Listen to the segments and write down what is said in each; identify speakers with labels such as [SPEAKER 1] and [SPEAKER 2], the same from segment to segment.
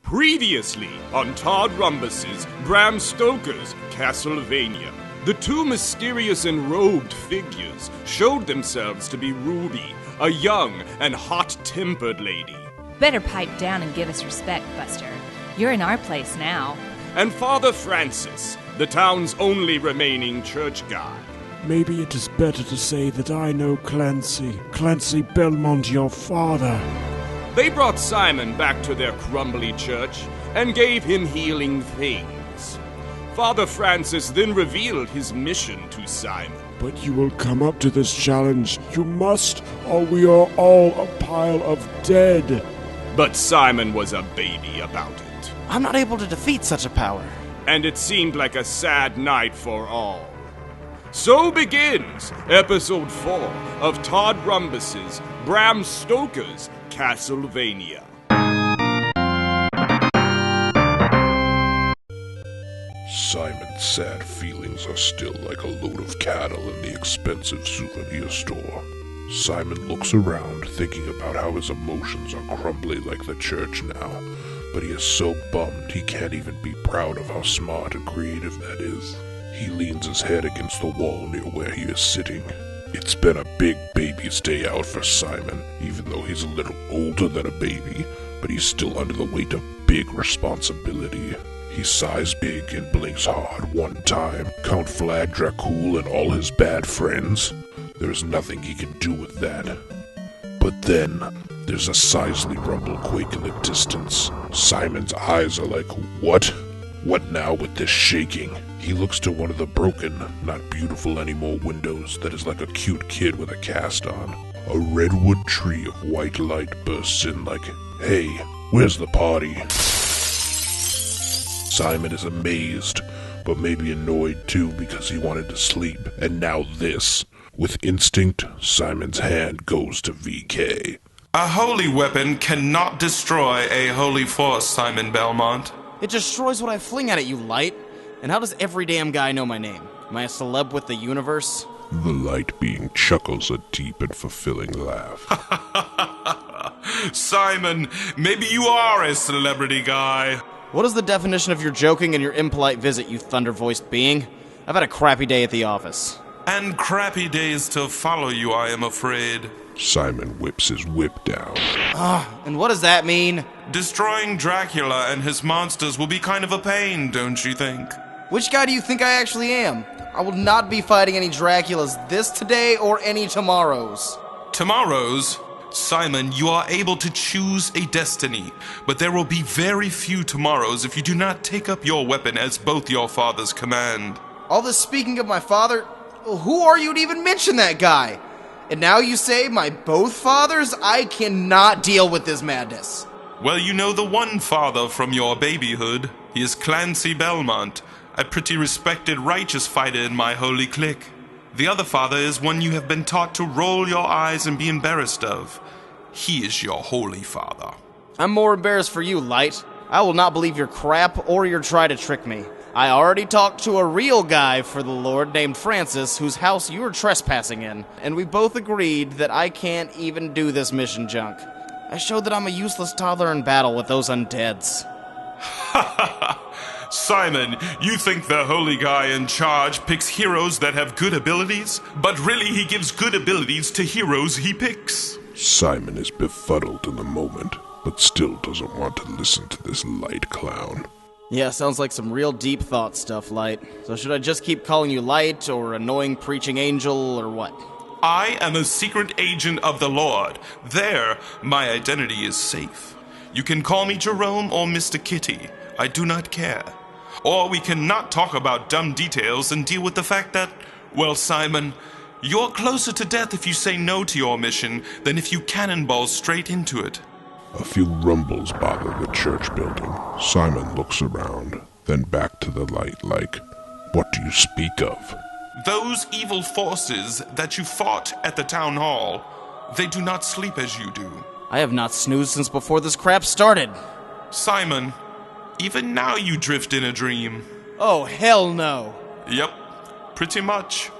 [SPEAKER 1] Previously on Todd Rhombus's Bram Stoker's Castlevania, the two mysterious and robed figures showed themselves to be Ruby, a young and hot-tempered lady.
[SPEAKER 2] Better pipe down and give us respect, Buster. You're in our place now.
[SPEAKER 1] And Father Francis, the town's only remaining church guy.
[SPEAKER 3] Maybe it is better to say that I know Clancy Belmont, your father.
[SPEAKER 1] They brought Simon back to their crumbly church and gave him healing things. Father Francis then revealed his mission to Simon.
[SPEAKER 3] But you will come up to this challenge. You must, or we are all a pile of dead.
[SPEAKER 1] But Simon was a baby about it.
[SPEAKER 4] I'm not able to defeat such a power.
[SPEAKER 1] And it seemed like a sad night for all. So begins Episode 4 of Todd Rhombus's Bram Stoker's Castlevania.
[SPEAKER 5] Simon's sad feelings are still like a load of cattle in the expensive souvenir store. Simon looks around, thinking about how his emotions are crumbly like the church now, but he is so bummed he can't even be proud of how smart and creative that is. He leans his head against the wall near where he is sitting. It's been a big baby's day out for Simon, even though he's a little older than a baby, but he's still under the weight of big responsibility. He sighs big and blinks hard one time. Count Vlad Dracul and all his bad friends. There's nothing he can do with that. But then, there's a sizely rumble quake in the distance. Simon's eyes are like, what? What now with this shaking? He looks to one of the broken, not beautiful anymore windows that is like a cute kid with a cast on. A redwood tree of white light bursts in like, hey, where's the party? Simon is amazed, but maybe annoyed too because he wanted to sleep, and now this. With instinct, Simon's hand goes to VK.
[SPEAKER 6] A holy weapon cannot destroy a holy force, Simon Belmont.
[SPEAKER 4] It destroys what I fling at it, you light. And how does every damn guy know my name? Am I a celeb with the universe?
[SPEAKER 5] The light being chuckles a deep and fulfilling laugh.
[SPEAKER 6] Simon, maybe you are a celebrity guy.
[SPEAKER 4] What is the definition of your joking and your impolite visit, you thunder-voiced being? I've had a crappy day at the office.
[SPEAKER 6] And crappy days to follow you, I am afraid.
[SPEAKER 5] Simon whips his whip down.
[SPEAKER 4] And what does that mean?
[SPEAKER 6] Destroying Dracula and his monsters will be kind of a pain, don't you think?
[SPEAKER 4] Which guy do you think I actually am? I will not be fighting any Draculas this today or any tomorrows.
[SPEAKER 6] Tomorrows? Simon, you are able to choose a destiny, but there will be very few tomorrows if you do not take up your weapon as both your fathers command.
[SPEAKER 4] All this speaking of my father, who are you to even mention that guy? And now you say my both fathers? I cannot deal with this madness.
[SPEAKER 6] Well, you know the one father from your babyhood. He is Clancy Belmont, a pretty respected righteous fighter in my holy clique. The other father is one you have been taught to roll your eyes and be embarrassed of. He is your holy father.
[SPEAKER 4] I'm more embarrassed for you, Light. I will not believe your crap or your try to trick me. I already talked to a real guy for the Lord named Francis, whose house you were trespassing in, and we both agreed that I can't even do this mission junk. I showed that I'm a useless toddler in battle with those undeads.
[SPEAKER 6] Simon, you think the holy guy in charge picks heroes that have good abilities? But really he gives good abilities to heroes he picks.
[SPEAKER 5] Simon is befuddled in the moment, but still doesn't want to listen to this light clown.
[SPEAKER 4] Yeah, sounds like some real deep thought stuff, Light. So should I just keep calling you Light, or annoying preaching angel, or what?
[SPEAKER 6] I am a secret agent of the Lord. There, my identity is safe. You can call me Jerome or Mr. Kitty. I do not care. Or we can not talk about dumb details and deal with the fact that, well, Simon, you're closer to death if you say no to your mission than if you cannonball straight into it.
[SPEAKER 5] A few rumbles bother the church building. Simon looks around, then back to the light like, what do you speak of?
[SPEAKER 6] Those evil forces that you fought at the town hall, they do not sleep as you do.
[SPEAKER 4] I have not snoozed since before this crap started.
[SPEAKER 6] Simon, even now you drift in a dream.
[SPEAKER 4] Oh, hell no.
[SPEAKER 6] Yep, pretty much.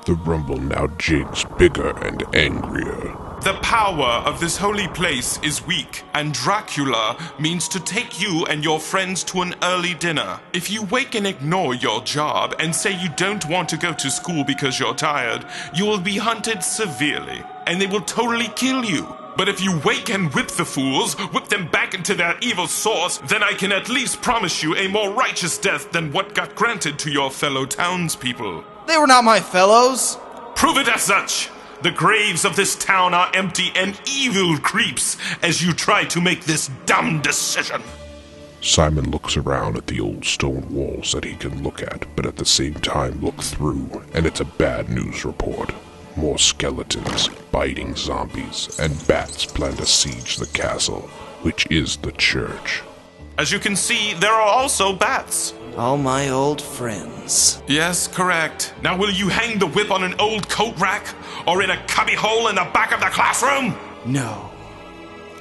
[SPEAKER 5] The rumble now jigs bigger and angrier.
[SPEAKER 6] The power of this holy place is weak, and Dracula means to take you and your friends to an early dinner. If you wake and ignore your job and say you don't want to go to school because you're tired, you will be hunted severely, and they will totally kill you. But if you wake and whip the fools, whip them back into their evil source, then I can at least promise you a more righteous death than what got granted to your fellow townspeople.
[SPEAKER 4] They were not my fellows.
[SPEAKER 6] Prove it as such. The graves of this town are empty and evil creeps as you try to make this dumb decision.
[SPEAKER 5] Simon looks around at the old stone walls that he can look at, but at the same time look through, and it's a bad news report. More skeletons, biting zombies, and bats plan to siege the castle, which is the church.
[SPEAKER 6] As you can see, there are also bats.
[SPEAKER 4] All my old friends.
[SPEAKER 6] Yes, correct. Now will you hang the whip on an old coat rack? Or in a cubby hole in the back of the classroom?
[SPEAKER 4] No.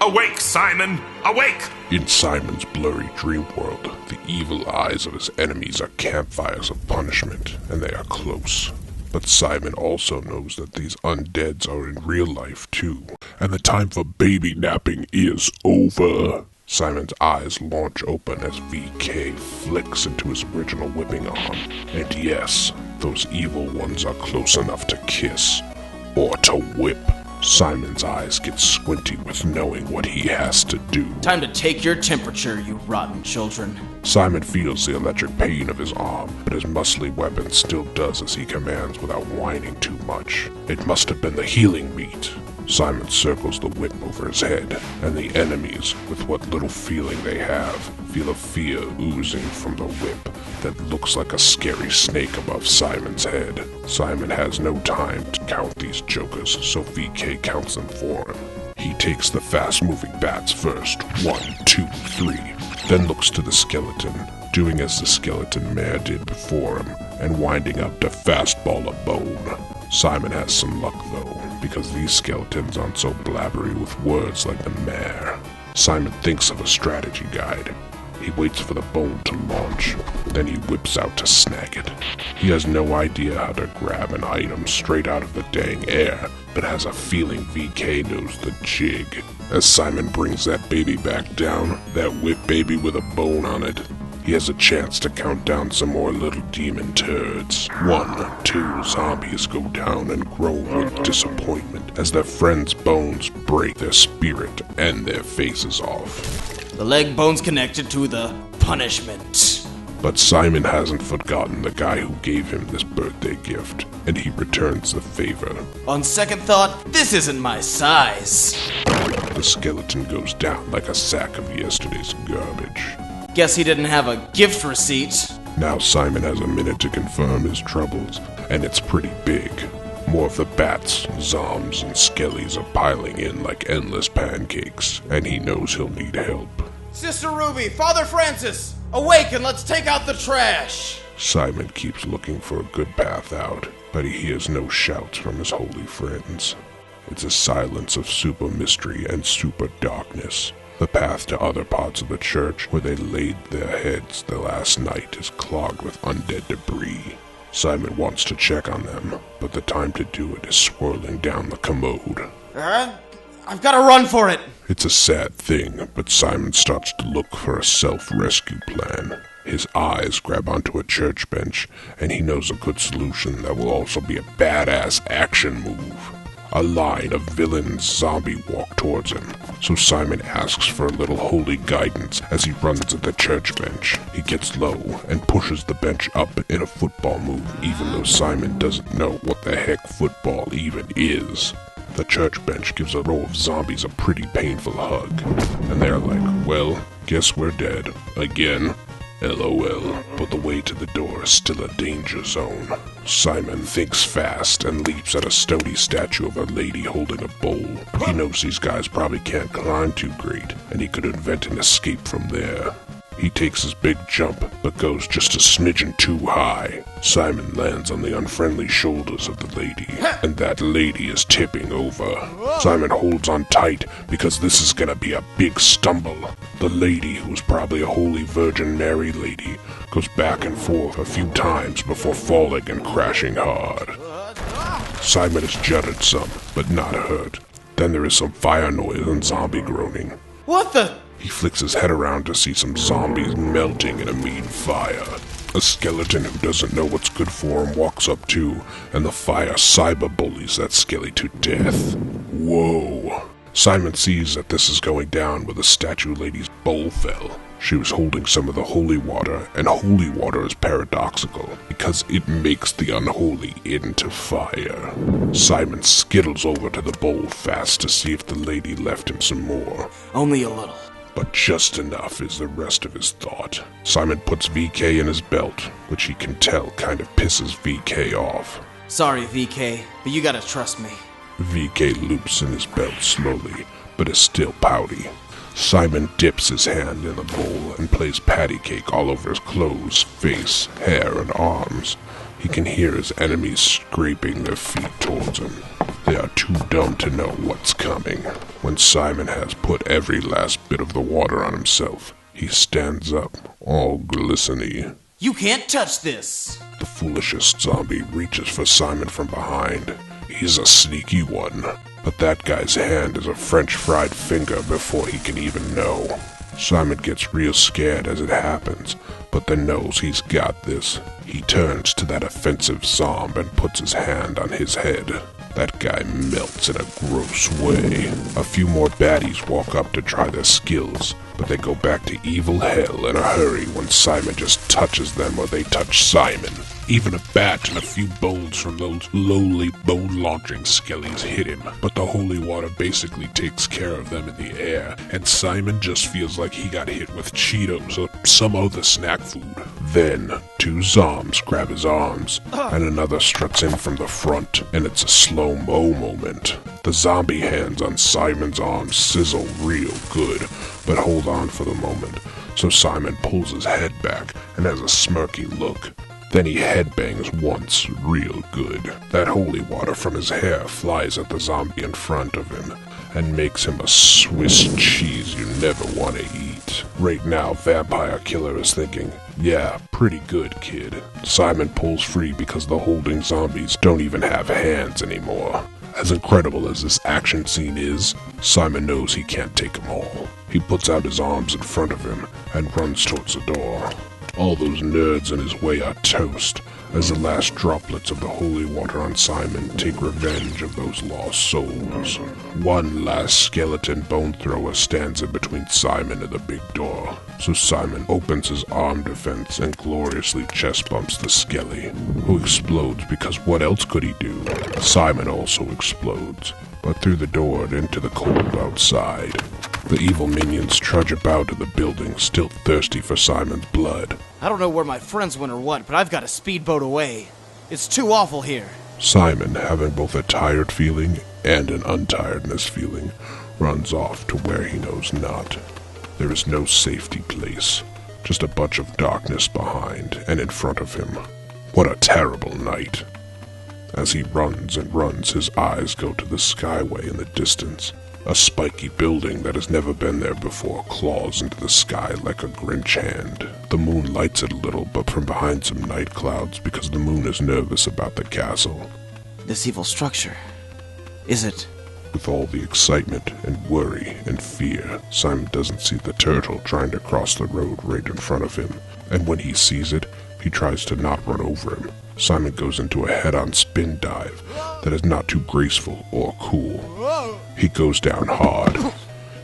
[SPEAKER 6] Awake, Simon! Awake!
[SPEAKER 5] In Simon's blurry dream world, the evil eyes of his enemies are campfires of punishment, and they are close. But Simon also knows that these undeads are in real life too, and the time for baby napping is over. Simon's eyes launch open as VK flicks into his original whipping arm. And yes, those evil ones are close enough to kiss, or to whip. Simon's eyes get squinty with knowing what he has to do.
[SPEAKER 4] Time to take your temperature, you rotten children.
[SPEAKER 5] Simon feels the electric pain of his arm, but his muscly weapon still does as he commands without whining too much. It must have been the healing meat. Simon circles the whip over his head, and the enemies, with what little feeling they have, feel a fear oozing from the whip that looks like a scary snake above Simon's head. Simon has no time to count these jokers, so VK counts them for him. He takes the fast-moving bats first, 1, 2, 3, then looks to the skeleton, doing as the skeleton mare did before him, and winding up to fastball a bone. Simon has some luck, though, because these skeletons aren't so blabbery with words like the mare. Simon thinks of a strategy guide. He waits for the bone to launch, then he whips out to snag it. He has no idea how to grab an item straight out of the dang air, but has a feeling VK knows the jig. As Simon brings that baby back down, that whip baby with a bone on it, he has a chance to count down some more little demon turds. 1, 2 zombies go down and groan with disappointment as their friends' bones break their spirit and their faces off.
[SPEAKER 4] The leg bone's connected to the punishment.
[SPEAKER 5] But Simon hasn't forgotten the guy who gave him this birthday gift, and he returns the favor.
[SPEAKER 4] On second thought, this isn't my size.
[SPEAKER 5] The skeleton goes down like a sack of yesterday's garbage.
[SPEAKER 4] Guess he didn't have a gift receipt.
[SPEAKER 5] Now Simon has a minute to confirm his troubles, and it's pretty big. More of the bats, zombs, and skellies are piling in like endless pancakes, and he knows he'll need help.
[SPEAKER 4] Sister Ruby, Father Francis, awake and let's take out the trash.
[SPEAKER 5] Simon keeps looking for a good path out, but he hears no shouts from his holy friends. It's a silence of super mystery and super darkness. The path to other parts of the church where they laid their heads the last night is clogged with undead debris. Simon wants to check on them, but the time to do it is swirling down the commode.
[SPEAKER 4] I've got to run for it.
[SPEAKER 5] It's a sad thing, but Simon starts to look for a self-rescue plan. His eyes grab onto a church bench, and he knows a good solution that will also be a badass action move. A line of villains zombie walk towards him, so Simon asks for a little holy guidance as he runs at the church bench. He gets low and pushes the bench up in a football move, even though Simon doesn't know what the heck football even is. The church bench gives a row of zombies a pretty painful hug, and they're like, well, guess we're dead. Again. LOL, but the way to the door is still a danger zone. Simon thinks fast and leaps at a stony statue of a lady holding a bowl. He knows these guys probably can't climb too great, and he could invent an escape from there. He takes his big jump, but goes just a smidgen too high. Simon lands on the unfriendly shoulders of the lady, and that lady is tipping over. Simon holds on tight, because this is gonna be a big stumble. The lady, who's probably a Holy Virgin Mary lady, goes back and forth a few times before falling and crashing hard. Simon is jutted some, but not hurt. Then there is some fire noise and zombie groaning.
[SPEAKER 4] What the?
[SPEAKER 5] He flicks his head around to see some zombies melting in a mean fire. A skeleton who doesn't know what's good for him walks up too, and the fire cyber-bullies that skelly to death. Whoa. Simon sees that this is going down where the statue lady's bowl fell. She was holding some of the holy water, and holy water is paradoxical, because it makes the unholy into fire. Simon skittles over to the bowl fast to see if the lady left him some more.
[SPEAKER 4] Only a little.
[SPEAKER 5] But just enough is the rest of his thought. Simon puts VK in his belt, which he can tell kind of pisses VK off.
[SPEAKER 4] Sorry, VK, but you gotta trust me.
[SPEAKER 5] VK loops in his belt slowly, but is still pouty. Simon dips his hand in the bowl and plays patty cake all over his clothes, face, hair, and arms. He can hear his enemies scraping their feet towards him. They are too dumb to know what's coming. When Simon has put every last bit of the water on himself, he stands up, all glistening.
[SPEAKER 4] You can't touch this!
[SPEAKER 5] The foolishest zombie reaches for Simon from behind. He's a sneaky one, but that guy's hand is a French fried finger before he can even know. Simon gets real scared as it happens, but then knows he's got this. He turns to that offensive zombie and puts his hand on his head. That guy melts in a gross way. A few more baddies walk up to try their skills, but they go back to evil hell in a hurry when Simon just touches them or they touch Simon. Even a bat and a few bones from those lowly bone-launching skellies hit him, but the holy water basically takes care of them in the air, and Simon just feels like he got hit with Cheetos or some other snack food. Then, two zombs grab his arms, and another struts in from the front, and it's a slow-mo moment. The zombie hands on Simon's arms sizzle real good, but hold on for the moment, so Simon pulls his head back and has a smirky look. Then he headbangs once, real good. That holy water from his hair flies at the zombie in front of him, and makes him a Swiss cheese you never want to eat. Right now, Vampire Killer is thinking, yeah, pretty good, kid. Simon pulls free because the holding zombies don't even have hands anymore. As incredible as this action scene is, Simon knows he can't take them all. He puts out his arms in front of him and runs towards the door. All those nerds in his way are toast, as the last droplets of the holy water on Simon take revenge of those lost souls. One last skeleton bone thrower stands in between Simon and the big door, so Simon opens his arm defense and gloriously chest bumps the skelly, who explodes because what else could he do? Simon also explodes, but through the door and into the cold outside. The evil minions trudge about in the building, still thirsty for Simon's blood.
[SPEAKER 4] I don't know where my friends went or what, but I've got a speedboat away. It's too awful here.
[SPEAKER 5] Simon, having both a tired feeling and an untiredness feeling, runs off to where he knows not. There is no safety place, just a bunch of darkness behind and in front of him. What a terrible night. As he runs and runs, his eyes go to the skyway in the distance. A spiky building that has never been there before claws into the sky like a Grinch hand. The moon lights it a little, but from behind some night clouds because the moon is nervous about the castle.
[SPEAKER 4] This evil structure, is it?
[SPEAKER 5] With all the excitement and worry and fear, Simon doesn't see the turtle trying to cross the road right in front of him, and when he sees it, he tries to not run over him. Simon goes into a head-on spin dive that is not too graceful or cool. He goes down hard.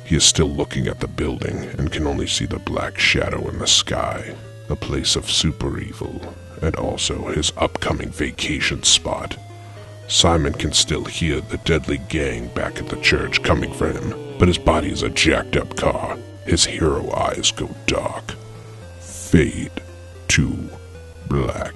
[SPEAKER 5] He is still looking at the building and can only see the black shadow in the sky, the place of super evil, and also his upcoming vacation spot. Simon can still hear the deadly gang back at the church coming for him, but his body is a jacked-up car. His hero eyes go dark. Fade to black.